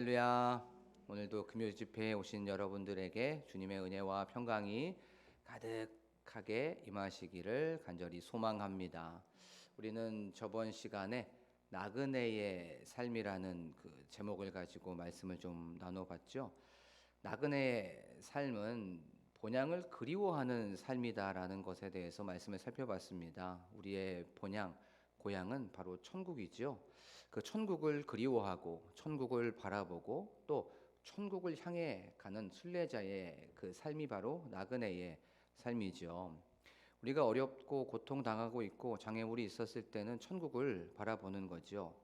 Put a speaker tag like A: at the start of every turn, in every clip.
A: 할렐루야. 오늘도 금요 집회에 오신 여러분들에게 주님의 은혜와 평강이 가득하게 임하시기를 간절히 소망합니다. 우리는 저번 시간에 나그네의 삶이라는 그 제목을 가지고 말씀을 좀 나눠봤죠. 나그네의 삶은 본향을 그리워하는 삶이다라는 것에 대해서 말씀을 살펴봤습니다. 우리의 본향, 고향은 바로 천국이죠. 그 천국을 그리워하고 천국을 바라보고 또 천국을 향해 가는 순례자의 그 삶이 바로 나그네의 삶이죠. 우리가 어렵고 고통당하고 있고 장애물이 있었을 때는 천국을 바라보는 거죠.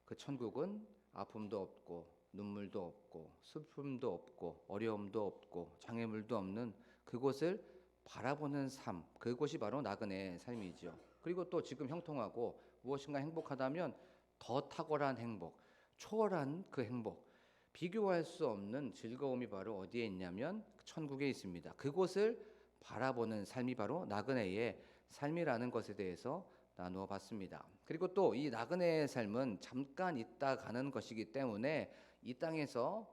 A: 그 천국은 아픔도 없고 눈물도 없고 슬픔도 없고 어려움도 없고 장애물도 없는 그곳을 바라보는 삶, 그것이 바로 나그네의 삶이죠. 그리고 또 지금 형통하고 무엇인가 행복하다면 더 탁월한 행복, 초월한 그 행복, 비교할 수 없는 즐거움이 바로 어디에 있냐면 천국에 있습니다. 그곳을 바라보는 삶이 바로 나그네의 삶이라는 것에 대해서 나누어 봤습니다. 그리고 또 이 나그네의 삶은 잠깐 있다 가는 것이기 때문에 이 땅에서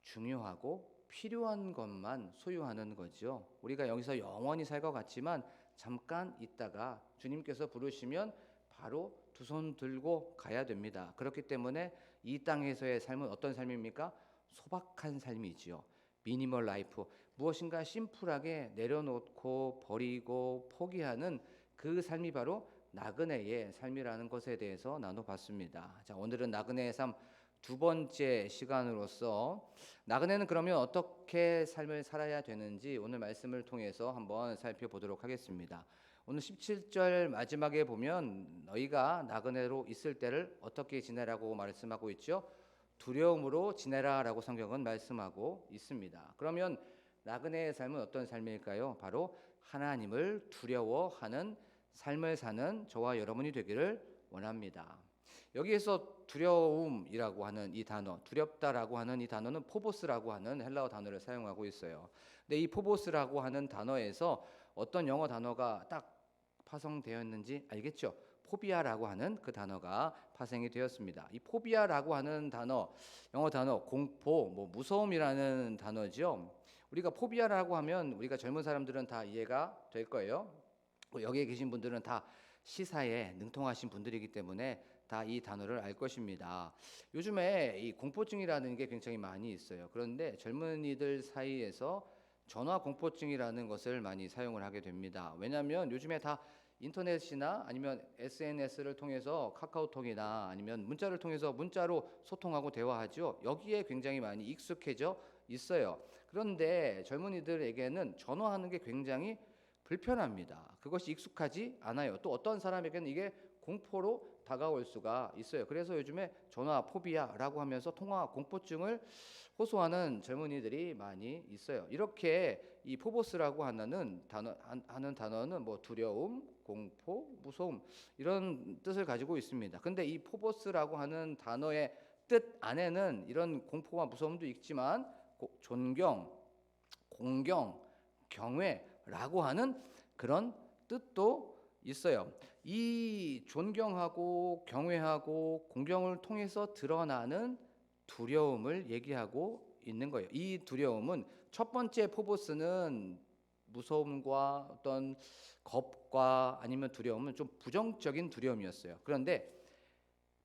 A: 중요하고 필요한 것만 소유하는 거죠. 우리가 여기서 영원히 살 것 같지만 잠깐 있다가 주님께서 부르시면 바로 두 손 들고 가야 됩니다. 그렇기 때문에 이 땅에서의 삶은 어떤 삶입니까? 소박한 삶이지요. 미니멀 라이프, 무엇인가 심플하게 내려놓고 버리고 포기하는 그 삶이 바로 나그네의 삶이라는 것에 대해서 나눠봤습니다. 자, 오늘은 나그네의 삶 두 번째 시간으로서 나그네는 그러면 어떻게 삶을 살아야 되는지 오늘 말씀을 통해서 한번 살펴보도록 하겠습니다. 오늘 17절 마지막에 보면 너희가 나그네로 있을 때를 어떻게 지내라고 말씀하고 있죠? 두려움으로 지내라라고 성경은 말씀하고 있습니다. 그러면 나그네의 삶은 어떤 삶일까요? 바로 하나님을 두려워하는 삶을 사는 저와 여러분이 되기를 원합니다. 여기에서 두려움이라고 하는 이 단어, 두렵다라고 하는 이 단어는 포보스라고 하는 헬라어 단어를 사용하고 있어요. 근데 이 포보스라고 하는 단어에서 어떤 영어 단어가 딱 파생되었는지 알겠죠? 포비아라고 하는 그 단어가 파생이 되었습니다. 이 포비아라고 하는 단어, 영어 단어 공포, 무서움이라는 단어죠. 우리가 포비아라고 하면 우리가 젊은 사람들은 다 이해가 될 거예요. 여기에 계신 분들은 다 시사에 능통하신 분들이기 때문에 다 이 단어를 알 것입니다. 요즘에 이 공포증이라는 게 굉장히 많이 있어요. 그런데 젊은이들 사이에서 전화 공포증이라는 것을 많이 사용을 하게 됩니다. 왜냐하면 요즘에 다 인터넷이나 아니면 SNS를 통해서 카카오톡이나 아니면 문자를 통해서 문자로 소통하고 대화하죠. 여기에 굉장히 많이 익숙해져 있어요. 그런데 젊은이들에게는 전화하는 게 굉장히 불편합니다. 그것이 익숙하지 않아요. 또 어떤 사람에게는 이게 공포로 다가올 수가 있어요. 그래서 요즘에 전화 포비아라고 하면서 통화 공포증을 호소하는 젊은이들이 많이 있어요. 이렇게 이 포보스라고 하는 단어는 뭐 두려움, 공포, 무서움 이런 뜻을 가지고 있습니다. 근데 이 포보스라고 하는 단어의 뜻 안에는 이런 공포와 무서움도 있지만 존경, 공경, 경외라고 하는 그런 뜻도 있어요. 이 존경하고 경외하고 공경을 통해서 드러나는 두려움을 얘기하고 있는 거예요. 이 두려움은 첫 번째 포보스는 무서움과 어떤 겁과 아니면 두려움은 좀 부정적인 두려움이었어요. 그런데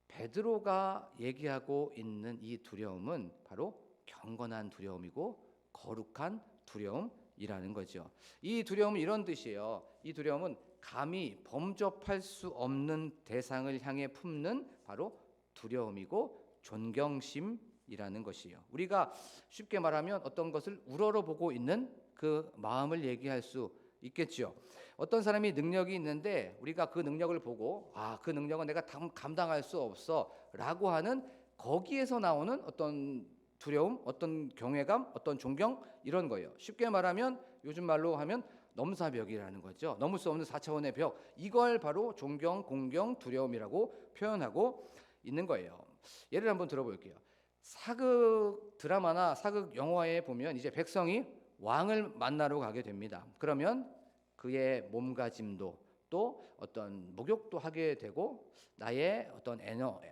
A: 베드로가 얘기하고 있는 이 두려움은 바로 경건한 두려움이고 거룩한 두려움이라는 거죠. 이 두려움은 이런 뜻이에요. 이 두려움은 감히 범접할 수 없는 대상을 향해 품는 바로 두려움이고 존경심이라는 것이에요. 우리가 쉽게 말하면 어떤 것을 우러러보고 있는 그 마음을 얘기할 수 있겠죠. 어떤 사람이 능력이 있는데 우리가 그 능력을 보고 그 능력은 내가 감당할 수 없어라고 하는 거기에서 나오는 어떤 두려움, 어떤 경외감, 어떤 존경 이런 거예요. 쉽게 말하면 요즘 말로 하면 넘사벽이라는 거죠. 넘을 수 없는 4차원의 벽. 이걸 바로 존경, 공경, 두려움이라고 표현하고 있는 거예요. 예를 한번 들어볼게요. 사극 드라마나 사극 영화에 보면 이제 백성이 왕을 만나러 가게 됩니다. 그러면 그의 몸가짐도 또 어떤 목욕도 하게 되고 나의 어떤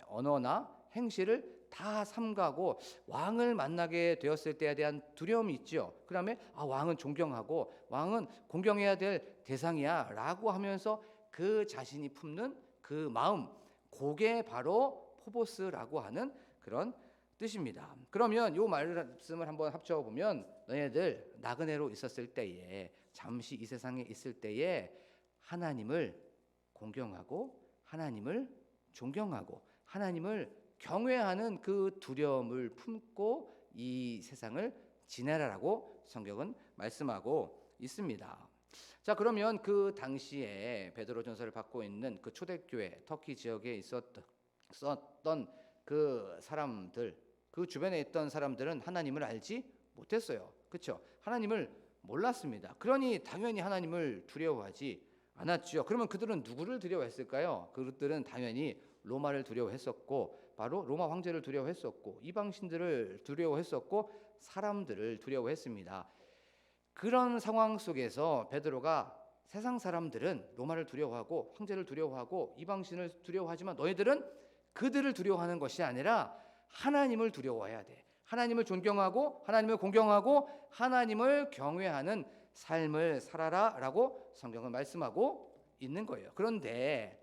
A: 언어나 행실을 다 삼가고 왕을 만나게 되었을 때에 대한 두려움이 있죠. 그다음에 왕은 존경하고 왕은 공경해야 될 대상이야라고 하면서 그 자신이 품는 그 마음, 그게 바로 포보스라고 하는 그런 뜻입니다. 그러면 이 말씀을 한번 합쳐 보면 너희들 나그네로 있었을 때에, 잠시 이 세상에 있을 때에 하나님을 공경하고 하나님을 존경하고 하나님을 경외하는 그 두려움을 품고 이 세상을 지내라라고 성경은 말씀하고 있습니다. 자, 그러면 그 당시에 베드로전서를 받고 있는 그 초대교회 터키 지역에 있었던 그 사람들, 그 주변에 있던 사람들은 하나님을 알지 못했어요. 그렇죠? 하나님을 몰랐습니다. 그러니 당연히 하나님을 두려워하지 않았죠. 그러면 그들은 누구를 두려워했을까요? 그들은 당연히 로마를 두려워했었고, 바로 로마 황제를 두려워했었고, 이방신들을 두려워했었고, 사람들을 두려워했습니다. 그런 상황 속에서 베드로가 세상 사람들은 로마를 두려워하고 황제를 두려워하고 이방신을 두려워하지만 너희들은 그들을 두려워하는 것이 아니라 하나님을 두려워해야 돼. 하나님을 존경하고 하나님을 공경하고 하나님을 경외하는 삶을 살아라라고 성경은 말씀하고 있는 거예요. 그런데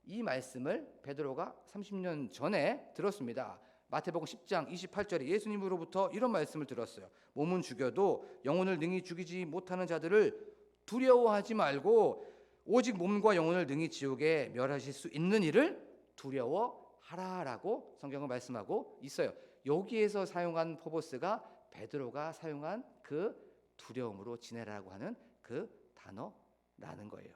A: 이 말씀을 베드로가 30년 전에 들었습니다. 마태복음 10장 28절에 예수님으로부터 이런 말씀을 들었어요. 몸은 죽여도 영혼을 능히 죽이지 못하는 자들을 두려워하지 말고 오직 몸과 영혼을 능히 지옥에 멸하실 수 있는 이를 두려워하라라고 성경은 말씀하고 있어요. 여기에서 사용한 포보스가 베드로가 사용한 그 두려움으로 지내라고 하는 그 단어라는 거예요.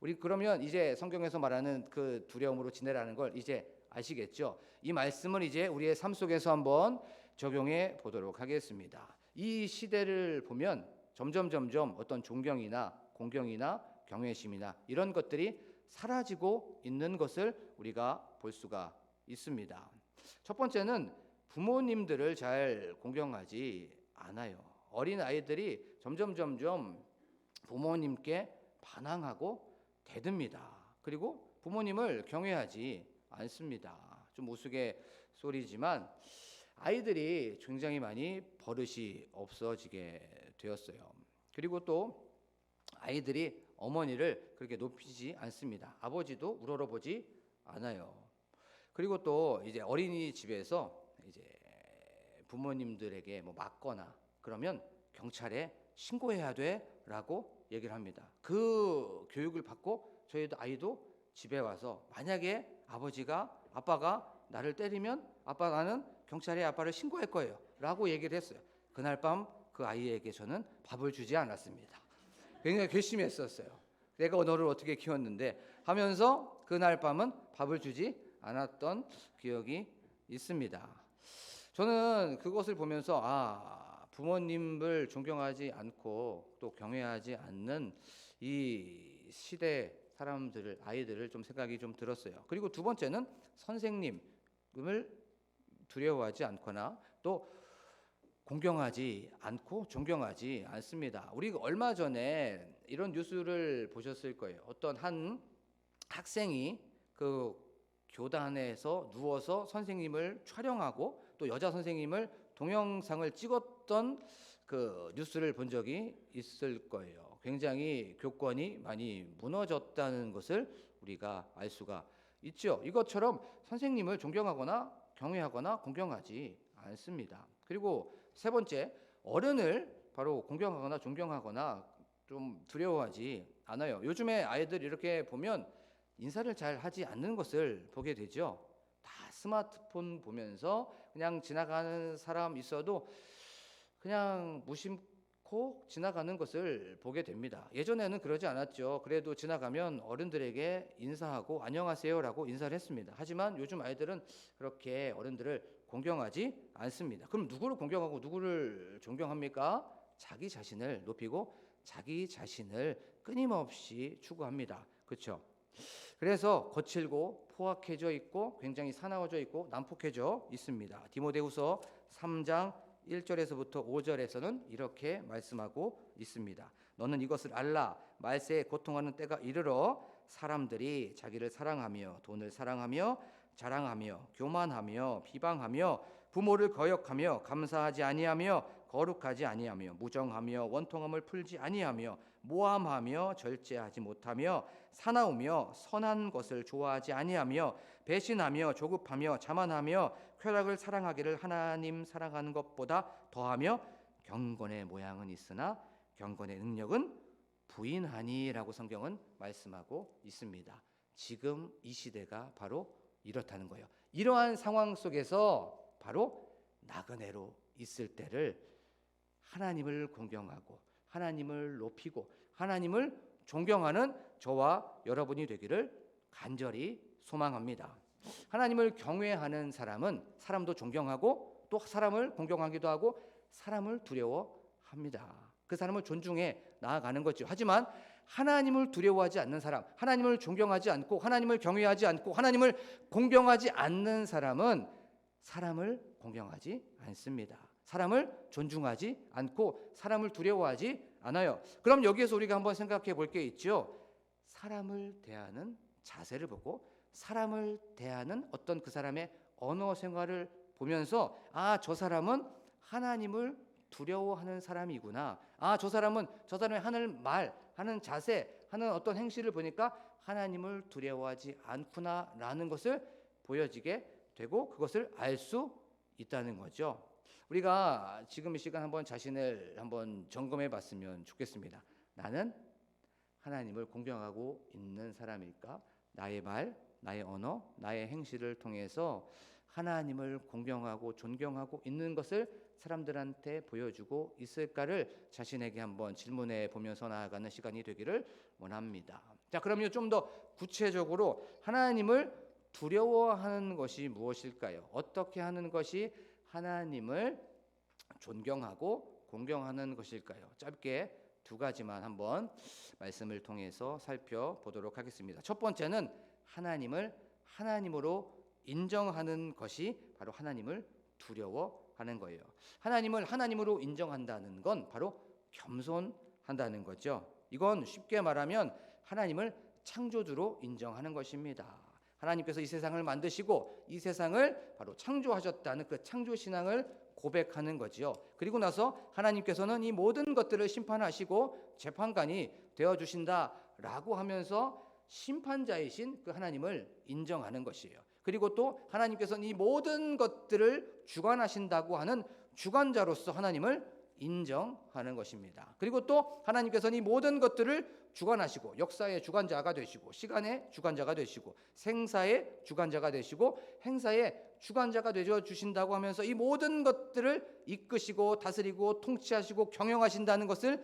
A: 우리 그러면 이제 성경에서 말하는 그 두려움으로 지내라는 걸 이제 아시겠죠? 이 말씀을 이제 우리의 삶 속에서 한번 적용해 보도록 하겠습니다. 이 시대를 보면 점점 어떤 존경이나 공경이나 경외심이나 이런 것들이 사라지고 있는 것을 우리가 볼 수가 있습니다. 첫 번째는 부모님들을 잘 공경하지 않아요. 어린 아이들이 점점 부모님께 반항하고 대듭니다. 그리고 부모님을 경외하지 않습니다. 좀 우스갯소리지만 아이들이 굉장히 많이 버릇이 없어지게 되었어요. 그리고 또 아이들이 어머니를 그렇게 높이지 않습니다. 아버지도 우러러보지 않아요. 그리고 또 이제 어린이집에서 이제 부모님들에게 뭐 맞거나 그러면 경찰에 신고해야 돼라고 얘기를 합니다. 그 교육을 받고 저희도 아이도 집에 와서 만약에 아빠가 나를 때리면 나는 경찰에 아빠를 신고할 거예요 라고 얘기를 했어요. 그날 밤 그 아이에게 저는 밥을 주지 않았습니다. 굉장히 괘씸했었어요. 내가 너를 어떻게 키웠는데 하면서 그날 밤은 밥을 주지 않았던 기억이 있습니다. 저는 그것을 보면서 부모님을 존경하지 않고 또 경외하지 않는 이 시대 사람들을, 아이들을 좀 생각이 좀 들었어요. 그리고 두 번째는 선생님을 두려워하지 않거나 또 공경하지 않고 존경하지 않습니다. 우리가 얼마 전에 이런 뉴스를 보셨을 거예요. 어떤 한 학생이 그 교단에서 누워서 선생님을 촬영하고 또 여자 선생님을 동영상을 찍었던 그 뉴스를 본 적이 있을 거예요. 굉장히 교권이 많이 무너졌다는 것을 우리가 알 수가 있죠. 이것처럼 선생님을 존경하거나 경외하거나 공경하지 않습니다. 그리고 세 번째, 어른을 바로 공경하거나 존경하거나 좀 두려워하지 않아요. 요즘에 아이들 이렇게 보면 인사를 잘 하지 않는 것을 보게 되죠. 다 스마트폰 보면서 그냥 지나가는 사람 있어도 그냥 무심코 지나가는 것을 보게 됩니다. 예전에는 그러지 않았죠. 그래도 지나가면 어른들에게 인사하고 안녕하세요라고 인사를 했습니다. 하지만 요즘 아이들은 그렇게 어른들을 공경하지 않습니다. 그럼 누구를 공경하고 누구를 존경합니까? 자기 자신을 높이고 자기 자신을 끊임없이 추구합니다. 그렇죠? 그래서 거칠고 포악해져 있고 굉장히 사나워져 있고 난폭해져 있습니다. 디모데후서 3장 1절에서부터 5절에서는 이렇게 말씀하고 있습니다. 너는 이것을 알라. 말세에 고통하는 때가 이르러 사람들이 자기를 사랑하며 돈을 사랑하며 자랑하며 교만하며 비방하며 부모를 거역하며 감사하지 아니하며 거룩하지 아니하며 무정하며 원통함을 풀지 아니하며 모함하며 절제하지 못하며 사나우며 선한 것을 좋아하지 아니하며 배신하며 조급하며 자만하며 쾌락을 사랑하기를 하나님 사랑하는 것보다 더하며 경건의 모양은 있으나 경건의 능력은 부인하니라고 성경은 말씀하고 있습니다. 지금 이 시대가 바로 이렇다는 거예요. 이러한 상황 속에서 바로 나그네로 있을 때를 하나님을 공경하고 하나님을 높이고 하나님을 존경하는 저와 여러분이 되기를 간절히 소망합니다. 하나님을 경외하는 사람은 사람도 존경하고 또 사람을 공경하기도 하고 사람을 두려워합니다. 그 사람을 존중해 나아가는 거죠. 하지만 하나님을 두려워하지 않는 사람, 하나님을 존경하지 않고 하나님을 경외하지 않고 하나님을 공경하지 않는 사람은 사람을 공경하지 않습니다. 사람을 존중하지 않고 사람을 두려워하지 않아요. 그럼 여기에서 우리가 한번 생각해 볼 게 있죠. 사람을 대하는 자세를 보고 사람을 대하는 어떤 그 사람의 언어 생활을 보면서 저 사람은 하나님을 두려워하는 사람이구나. 저 사람은 저 사람의 하는 말, 하는 자세, 하는 어떤 행실을 보니까 하나님을 두려워하지 않구나라는 것을 보여지게 되고 그것을 알 수 있다는 거죠. 우리가 지금 이 시간 한번 자신을 한번 점검해 봤으면 좋겠습니다. 나는 하나님을 공경하고 있는 사람일까? 나의 말, 나의 언어, 나의 행실을 통해서 하나님을 공경하고 존경하고 있는 것을 사람들한테 보여주고 있을까를 자신에게 한번 질문해 보면서 나아가는 시간이 되기를 원합니다. 자, 그러면 좀 더 구체적으로 하나님을 두려워하는 것이 무엇일까요? 어떻게 하는 것이 하나님을 존경하고 공경하는 것일까요? 짧게 두 가지만 한번 말씀을 통해서 살펴보도록 하겠습니다. 첫 번째는 하나님을 하나님으로 인정하는 것이 바로 하나님을 두려워하는 거예요. 하나님을 하나님으로 인정한다는 건 바로 겸손한다는 거죠. 이건 쉽게 말하면 하나님을 창조주로 인정하는 것입니다. 하나님께서 이 세상을 만드시고 이 세상을 바로 창조하셨다는 그 창조 신앙을 고백하는 거지요. 그리고 나서 하나님께서는 이 모든 것들을 심판하시고 재판관이 되어 주신다라고 하면서 심판자이신 그 하나님을 인정하는 것이에요. 그리고 또 하나님께서는 이 모든 것들을 주관하신다고 하는 주관자로서 하나님을 인정하는 것입니다. 그리고 또 하나님께서는 이 모든 것들을 주관하시고 역사의 주관자가 되시고 시간의 주관자가 되시고 생사의 주관자가 되시고 행사의 주관자가 되어 주신다고 하면서 이 모든 것들을 이끄시고 다스리고 통치하시고 경영하신다는 것을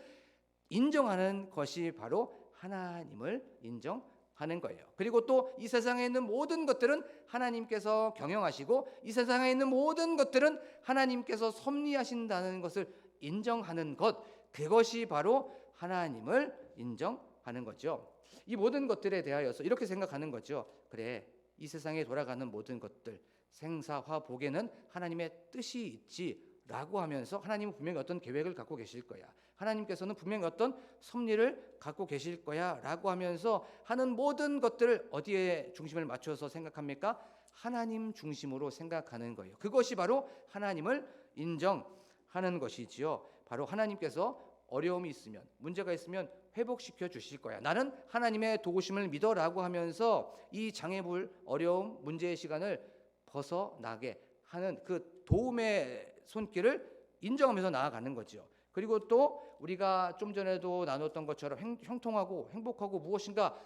A: 인정하는 것이 바로 하나님을 인정하는 거예요. 그리고 또 이 세상에 있는 모든 것들은 하나님께서 경영하시고 이 세상에 있는 모든 것들은 하나님께서 섭리하신다는 것을 인정하는 것, 그것이 바로 하나님을 인정하는 거죠. 이 모든 것들에 대하여서 이렇게 생각하는 거죠. 그래, 이 세상에 돌아가는 모든 것들, 생사화복에는 하나님의 뜻이 있지라고 하면서 하나님은 분명히 어떤 계획을 갖고 계실 거야. 하나님께서는 분명히 어떤 섭리를 갖고 계실 거야 라고 하면서 하는 모든 것들을 어디에 중심을 맞춰서 생각합니까? 하나님 중심으로 생각하는 거예요. 그것이 바로 하나님을 인정하는 것이지요. 바로 하나님께서 어려움이 있으면, 문제가 있으면 회복시켜 주실 거야. 나는 하나님의 도우심을 믿어라고 하면서 이 장애물, 어려움, 문제의 시간을 벗어나게 하는 그 도움의 손길을 인정하면서 나아가는 거죠. 그리고 또 우리가 좀 전에도 나눴던 것처럼 형통하고 행복하고 무엇인가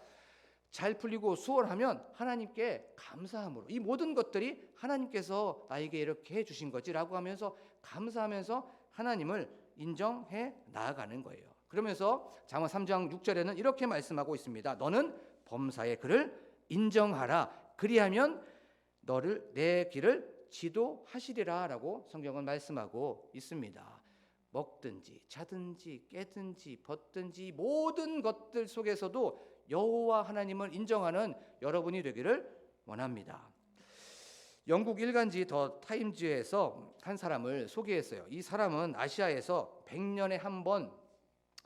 A: 잘 풀리고 수월하면 하나님께 감사함으로 이 모든 것들이 하나님께서 나에게 이렇게 해주신 거지라고 하면서 감사하면서 하나님을 인정해 나아가는 거예요. 그러면서 잠언 3장 6절에는 이렇게 말씀하고 있습니다. 너는 범사의 그를 인정하라. 그리하면 너를 내 길을 지도하시리라 라고 성경은 말씀하고 있습니다. 먹든지 자든지 깨든지 벗든지 모든 것들 속에서도 여호와 하나님을 인정하는 여러분이 되기를 원합니다. 영국 일간지 더 타임즈에서 한 사람을 소개했어요. 이 사람은 아시아에서 100년에 한 번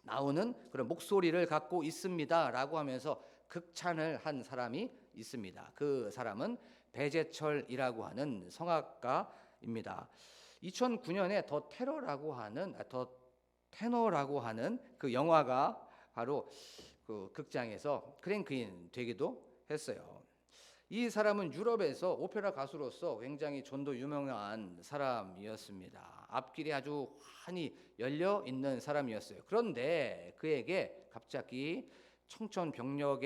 A: 나오는 그런 목소리를 갖고 있습니다 라고 하면서 극찬을 한 사람이 있습니다. 그 사람은 배재철이라고 하는 성악가 영화입니다. 2009년에 더 테너라고 하는 그 영화가 바로 그 극장에서 크랭크인 되기도 했어요. 이 사람은 유럽에서 오페라 가수로서 굉장히 전도 유명한 사람이었습니다. 앞길이 아주 환히 열려 있는 사람이었어요. 그런데 그에게 갑자기 병력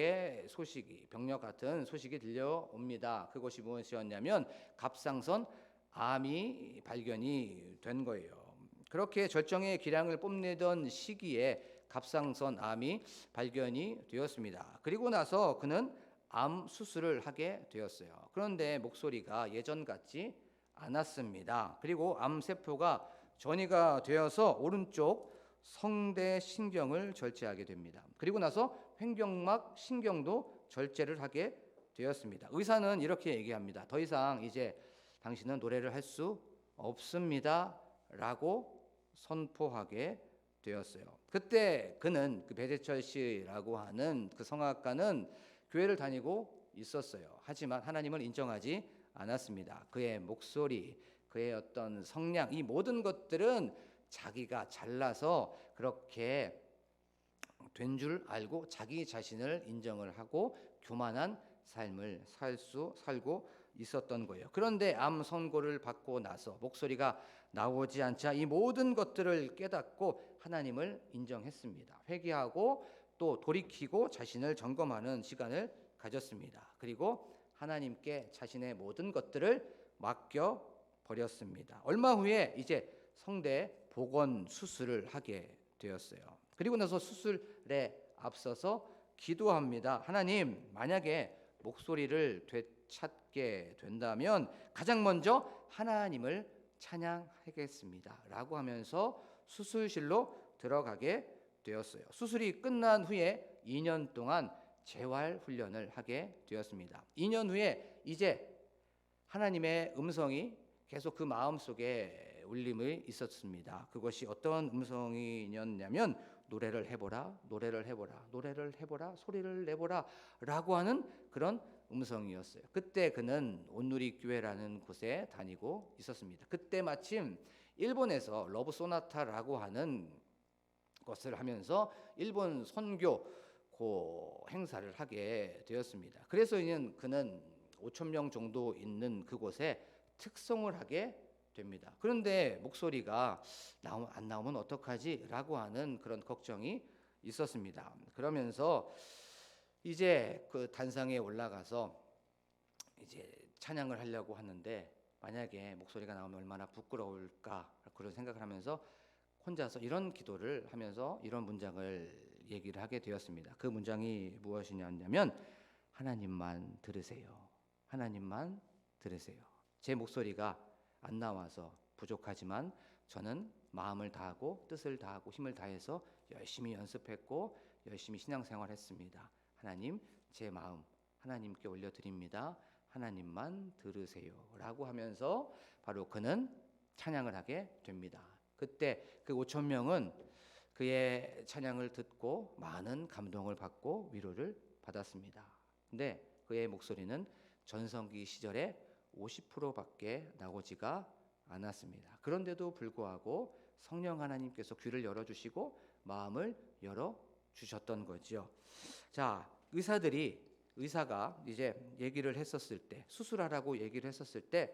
A: 같은 소식이 들려옵니다. 그것이 무엇이었냐면 갑상선 암이 발견이 된 거예요. 그렇게 절정의 기량을 뽐내던 시기에 갑상선 암이 발견이 되었습니다. 그리고 나서 그는 암 수술을 하게 되었어요. 그런데 목소리가 예전 같지 않았습니다. 그리고 암 세포가 전이가 되어서 오른쪽 성대 신경을 절제하게 됩니다. 그리고 나서 횡격막 신경도 절제를 하게 되었습니다. 의사는 이렇게 얘기합니다. 더 이상 이제 당신은 노래를 할 수 없습니다. 라고 선포하게 되었어요. 그때 그는 그 배재철 씨라고 하는 그 성악가는 교회를 다니고 있었어요. 하지만 하나님을 인정하지 않았습니다. 그의 목소리, 그의 어떤 성량, 이 모든 것들은 자기가 잘나서 그렇게 된 줄 알고 자기 자신을 인정을 하고 교만한 삶을 살고 있었던 거예요. 그런데 암 선고를 받고 나서 목소리가 나오지 않자 이 모든 것들을 깨닫고 하나님을 인정했습니다. 회개하고 또 돌이키고 자신을 점검하는 시간을 가졌습니다. 그리고 하나님께 자신의 모든 것들을 맡겨 버렸습니다. 얼마 후에 이제 성대 복원 수술을 하게 되었어요. 그리고 나서 수술에 앞서서 기도합니다. 하나님, 만약에 목소리를 되찾게 된다면 가장 먼저 하나님을 찬양하겠습니다. 라고 하면서 수술실로 들어가게 되었어요. 수술이 끝난 후에 2년 동안 재활 훈련을 하게 되었습니다. 2년 후에 이제 하나님의 음성이 계속 그 마음속에 울림이 있었습니다. 그것이 어떤 음성이었냐면 노래를 해보라, 노래를 해보라, 노래를 해보라, 소리를 내보라 라고 하는 그런 음성이었어요. 그때 그는 온누리교회라는 곳에 다니고 있었습니다. 그때 마침 일본에서 러브 소나타라고 하는 것을 하면서 일본 선교 행사를 하게 되었습니다. 그래서 그는 5천 명 정도 있는 그곳에 특송을 하게 됩니다. 그런데 목소리가 안 나오면 어떡하지? 라고 하는 그런 걱정이 있었습니다. 그러면서 이제 그 단상에 올라가서 이제 찬양을 하려고 하는데 만약에 목소리가 나오면 얼마나 부끄러울까 그런 생각을 하면서 혼자서 이런 기도를 하면서 이런 문장을 얘기를 하게 되었습니다. 그 문장이 무엇이냐면 하나님만 들으세요. 하나님만 들으세요. 제 목소리가 안 나와서 부족하지만 저는 마음을 다하고 뜻을 다하고 힘을 다해서 열심히 연습했고 열심히 신앙생활했습니다. 하나님, 제 마음 하나님께 올려드립니다. 하나님만 들으세요. 라고 하면서 바로 그는 찬양을 하게 됩니다. 그때 그 5천 명은 그의 찬양을 듣고 많은 감동을 받고 위로를 받았습니다. 근데 그의 목소리는 전성기 시절에 50%밖에 나오지가 않았습니다. 그런데도 불구하고 성령 하나님께서 귀를 열어주시고 마음을 열어주셨던 거죠. 자, 의사가 이제 얘기를 했었을 때, 수술하라고 얘기를 했었을 때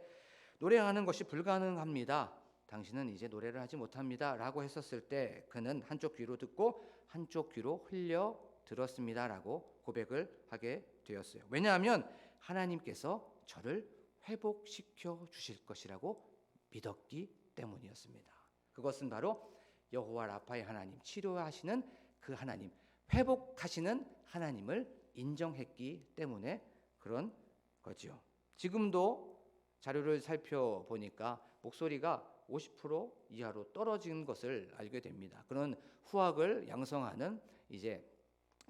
A: 노래하는 것이 불가능합니다. 당신은 이제 노래를 하지 못합니다. 라고 했었을 때 그는 한쪽 귀로 듣고 한쪽 귀로 흘려 들었습니다. 라고 고백을 하게 되었어요. 왜냐하면 하나님께서 저를 회복시켜 주실 것이라고 믿었기 때문이었습니다. 그것은 바로 여호와 라파의 하나님, 치료하시는 그 하나님, 회복하시는 하나님을 인정했기 때문에 그런 거죠. 지금도 자료를 살펴보니까 목소리가 50% 이하로 떨어진 것을 알게 됩니다. 그런 후학을 양성하는 이제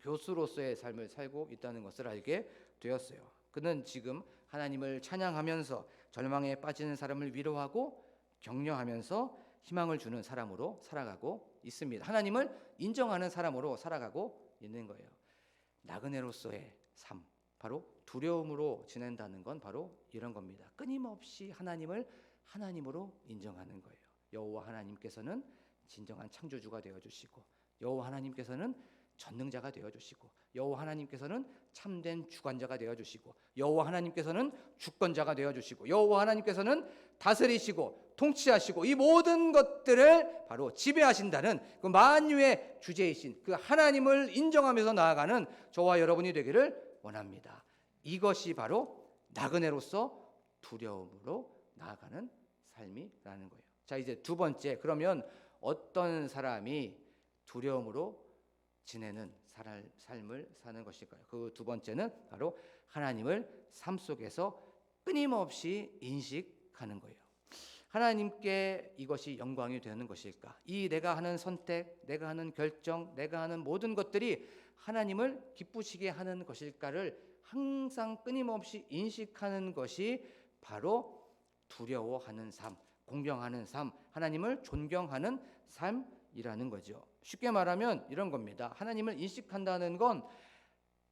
A: 교수로서의 삶을 살고 있다는 것을 알게 되었어요. 그는 지금 하나님을 찬양하면서 절망에 빠지는 사람을 위로하고 격려하면서 희망을 주는 사람으로 살아가고 있습니다. 하나님을 인정하는 사람으로 살아가고 있는 거예요. 나그네로서의 삶, 바로 두려움으로 지낸다는 건 바로 이런 겁니다. 끊임없이 하나님을 하나님으로 인정하는 거예요. 여호와 하나님께서는 진정한 창조주가 되어주시고, 여호와 하나님께서는 전능자가 되어주시고, 여호와 하나님께서는 참된 주관자가 되어주시고, 여호와 하나님께서는 주권자가 되어주시고, 여호와 하나님께서는 다스리시고 통치하시고 이 모든 것들을 바로 지배하신다는 그 만유의 주제이신 그 하나님을 인정하면서 나아가는 저와 여러분이 되기를 원합니다. 이것이 바로 나그네로서 두려움으로 나아가는 삶이라는 거예요. 자, 이제 두 번째, 그러면 어떤 사람이 두려움으로 지내는 삶을 사는 것일까요? 그 두 번째는 바로 하나님을 삶 속에서 끊임없이 인식하는 거예요. 하나님께 이것이 영광이 되는 것일까? 이 내가 하는 선택, 내가 하는 결정, 내가 하는 모든 것들이 하나님을 기쁘시게 하는 것일까를 항상 끊임없이 인식하는 것이 바로 두려워하는 삶, 공경하는 삶, 하나님을 존경하는 삶이라는 거죠. 쉽게 말하면 이런 겁니다. 하나님을 인식한다는 건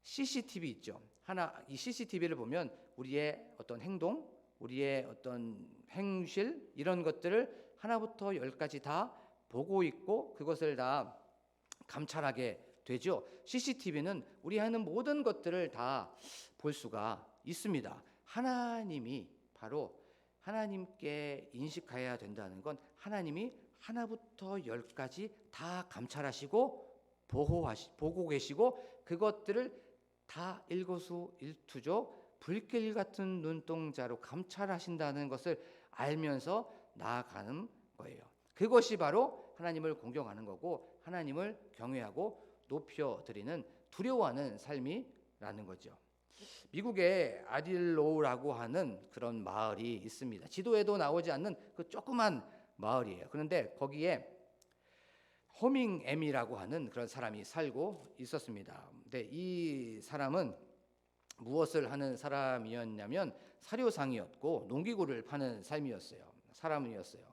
A: CCTV 있죠. 이 CCTV를 보면 우리의 어떤 행동, 우리의 어떤 행실 이런 것들을 하나부터 열까지 다 보고 있고 그것을 다 감찰하게 되죠. CCTV는 우리 하는 모든 것들을 다 볼 수가 있습니다. 하나님이 바로 하나님께 인식해야 된다는 건 하나님이 하나부터 열까지 다 감찰하시고 보고 계시고 그것들을 다 일거수일투족 불길 같은 눈동자로 감찰하신다는 것을 알면서 나아가는 거예요. 그것이 바로 하나님을 공경하는 거고 하나님을 경외하고 높여드리는 두려워하는 삶이라는 거죠. 미국의 아딜로우라고 하는 그런 마을이 있습니다. 지도에도 나오지 않는 그 조그만 마을이에요. 그런데 거기에 허밍엠이라고 하는 그런 사람이 살고 있었습니다. 근데 이 사람은 무엇을 하는 사람이었냐면 사료상이었고 농기구를 파는 사람이었어요.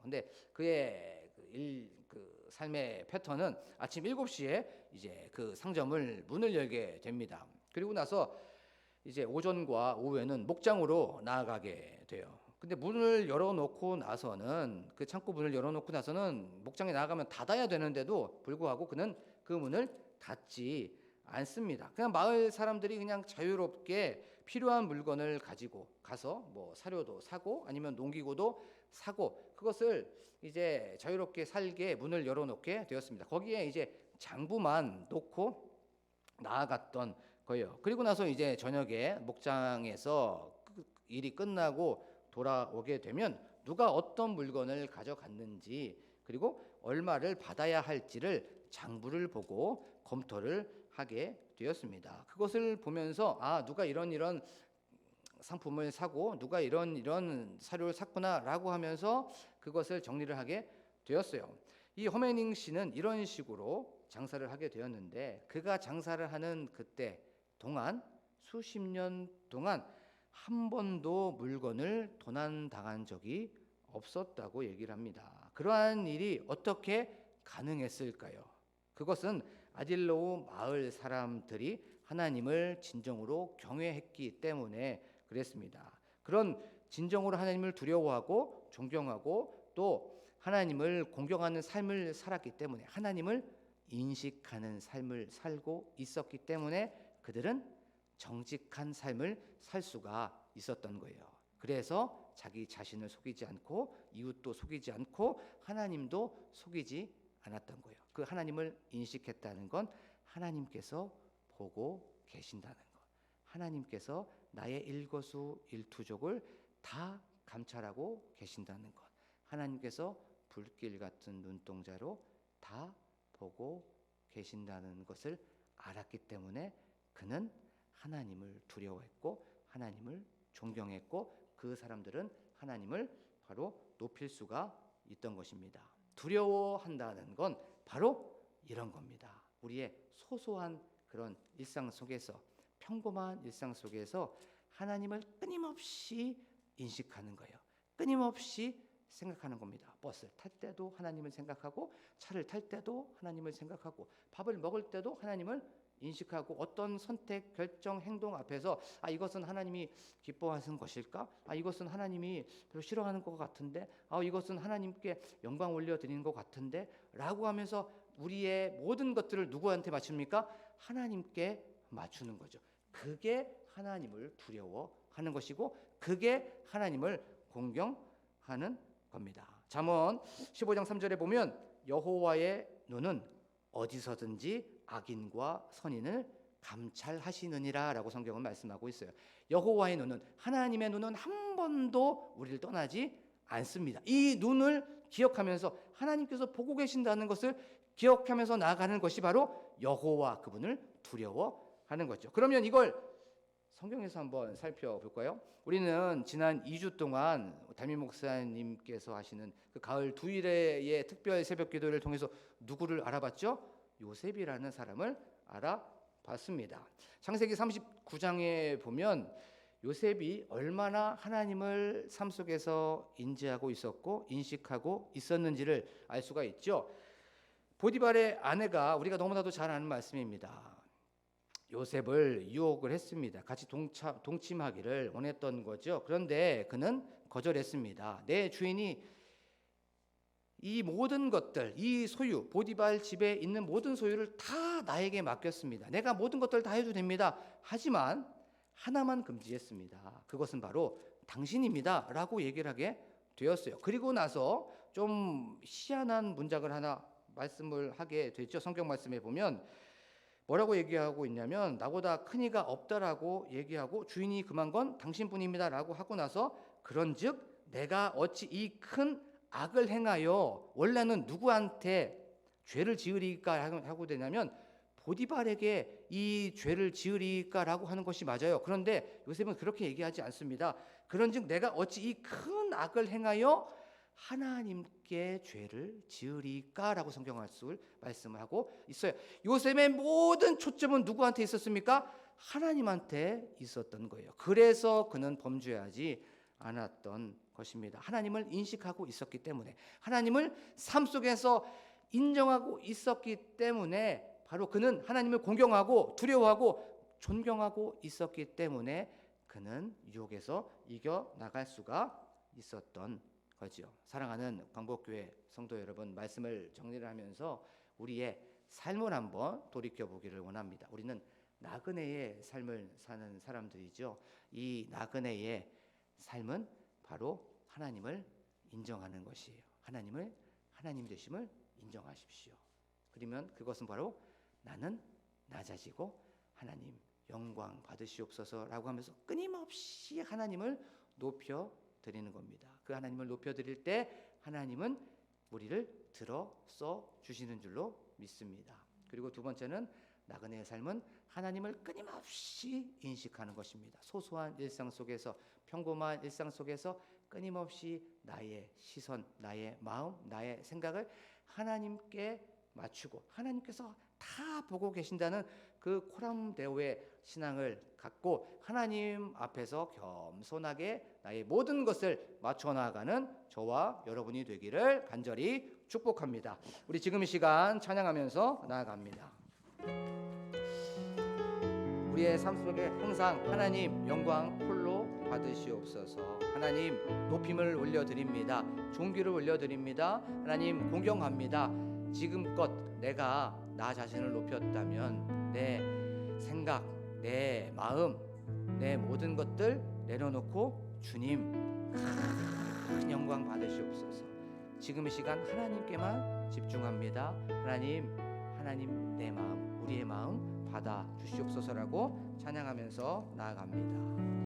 A: 근데 그의 그 삶의 패턴은 아침 7시에 이제 그 상점을 문을 열게 됩니다. 그리고 나서 이제 오전과 오후에는 목장으로 나아가게 돼요. 근데 문을 열어놓고 나서는 그 창고 문을 열어놓고 나서는 목장에 나가면 닫아야 되는데도 불구하고 그는 그 문을 닫지 않습니다. 그냥 마을 사람들이 그냥 자유롭게 필요한 물건을 가지고 가서 뭐 사료도 사고 아니면 농기구도 사고 그것을 이제 자유롭게 살게 문을 열어놓게 되었습니다. 거기에 이제 장부만 놓고 나아갔던 거예요. 그리고 나서 이제 저녁에 목장에서 일이 끝나고 돌아오게 되면 누가 어떤 물건을 가져갔는지 그리고 얼마를 받아야 할지를 장부를 보고 검토를 하게 되었습니다. 그것을 보면서 누가 이런 상품을 사고 누가 이런 사료를 샀구나라고 하면서 그것을 정리를 하게 되었어요. 이 허메닝 씨는 이런 식으로 장사를 하게 되었는데 그가 장사를 하는 그때 동안 수십 년 동안 한 번도 물건을 도난당한 적이 없었다고 얘기를 합니다. 그러한 일이 어떻게 가능했을까요? 그것은 아딜로우 마을 사람들이 하나님을 진정으로 경외했기 때문에 그랬습니다. 그런 진정으로 하나님을 두려워하고 존경하고 또 하나님을 공경하는 삶을 살았기 때문에 하나님을 인식하는 삶을 살고 있었기 때문에 그들은 정직한 삶을 살 수가 있었던 거예요. 그래서 자기 자신을 속이지 않고 이웃도 속이지 않고 하나님도 속이지 않았던 거예요. 그 하나님을 인식했다는 건 하나님께서 보고 계신다는 것. 하나님께서 나의 일거수일투족을 다 감찰하고 계신다는 것. 하나님께서 불길 같은 눈동자로 다 보고 계신다는 것을 알았기 때문에 그는 하나님을 두려워했고 하나님을 존경했고 그 사람들은 하나님을 바로 높일 수가 있던 것입니다. 두려워한다는 건 바로 이런 겁니다. 우리의 소소한 그런 일상 속에서 평범한 일상 속에서 하나님을 끊임없이 인식하는 거예요. 끊임없이 생각하는 겁니다. 버스를 탈 때도 하나님을 생각하고 차를 탈 때도 하나님을 생각하고 밥을 먹을 때도 하나님을 인식하고 어떤 선택, 결정, 행동 앞에서 이것은 하나님이 기뻐하시는 것일까? 이것은 하나님이 별로 싫어하는 것 같은데? 이것은 하나님께 영광 올려드리는 것 같은데? 라고 하면서 우리의 모든 것들을 누구한테 맞춥니까? 하나님께 맞추는 거죠. 그게 하나님을 두려워하는 것이고 그게 하나님을 공경하는 겁니다. 잠언 15장 3절에 보면 여호와의 눈은 어디서든지 악인과 선인을 감찰하시느니라 라고 성경은 말씀하고 있어요. 여호와의 눈은, 하나님의 눈은 한 번도 우리를 떠나지 않습니다. 이 눈을 기억하면서 하나님께서 보고 계신다는 것을 기억하면서 나아가는 것이 바로 여호와, 그분을 두려워하는 거죠. 그러면 이걸 성경에서 한번 살펴볼까요? 우리는 지난 2주 동안 담임 목사님께서 하시는 그 가을 두일의 특별 새벽 기도를 통해서 누구를 알아봤죠? 요셉이라는 사람을 알아봤습니다. 창세기 39장에 보면 요셉이 얼마나 하나님을 삶 속에서 인지하고 있었고 인식하고 있었는지를 알 수가 있죠. 보디발의 아내가, 우리가 너무나도 잘 아는 말씀입니다. 요셉을 유혹을 했습니다. 같이 동침하기를 원했던 거죠. 그런데 그는 거절했습니다. 내 주인이 이 모든 것들, 이 소유, 보디발 집에 있는 모든 소유를 다 나에게 맡겼습니다. 내가 모든 것들을 다 해도 됩니다. 하지만 하나만 금지했습니다. 그것은 바로 당신입니다 라고 얘기를 하게 되었어요. 그리고 나서 좀 희한한 문장을 하나 말씀을 하게 됐죠. 성경 말씀에 보면 뭐라고 얘기하고 있냐면 나보다 큰 이가 없다라고 얘기하고 주인이 금한 건 당신뿐입니다 라고 하고 나서 그런즉 내가 어찌 이 큰 악을 행하여 원래는 누구한테 죄를 지으리까 하고 되냐면 보디발에게 이 죄를 지으리까라고 하는 것이 맞아요. 그런데 요셉은 그렇게 얘기하지 않습니다. 그런즉 내가 어찌 이 큰 악을 행하여 하나님께 죄를 지으리까라고 성경 말씀을 하고 있어요. 요셉의 모든 초점은 누구한테 있었습니까? 하나님한테 있었던 거예요. 그래서 그는 범죄하지 않았던 것입니다. 하나님을 인식하고 있었기 때문에, 하나님을 삶 속에서 인정하고 있었기 때문에 바로 그는 하나님을 공경하고 두려워하고 존경하고 있었기 때문에 그는 유혹에서 이겨나갈 수가 있었던 거죠. 사랑하는 광복교회 성도 여러분, 말씀을 정리를 하면서 우리의 삶을 한번 돌이켜보기를 원합니다. 우리는 나그네의 삶을 사는 사람들이죠. 이 나그네의 삶은 바로 하나님을 인정하는 것이에요. 하나님을 하나님 되심을 인정하십시오. 그러면 그것은 바로 나는 낮아지고 하나님 영광 받으시옵소서라고 하면서 끊임없이 하나님을 높여드리는 겁니다. 그 하나님을 높여드릴 때 하나님은 우리를 들어써 주시는 줄로 믿습니다. 그리고 두 번째는 나그네의 삶은 하나님을 끊임없이 인식하는 것입니다. 소소한 일상 속에서, 평범한 일상 속에서 끊임없이 나의 시선, 나의 마음, 나의 생각을 하나님께 맞추고 하나님께서 다 보고 계신다는 그 코람데오의 신앙을 갖고 하나님 앞에서 겸손하게 나의 모든 것을 맞춰 나가는 저와 여러분이 되기를 간절히 축복합니다. 우리 지금 이 시간 찬양하면서 나아갑니다. 우리의 삶 속에 항상 하나님 영광 홀로 받으시옵소서. 하나님 높임을 올려드립니다. 존귀를 올려드립니다. 하나님 공경합니다. 지금껏 내가 나 자신을 높였다면 내 생각, 내 마음, 내 모든 것들 내려놓고 주님 큰 영광 받으시옵소서. 지금 이 시간 하나님께만 집중합니다. 하나님 내 마음, 우리의 마음 받아 주시옵소서라고 찬양하면서 나아갑니다.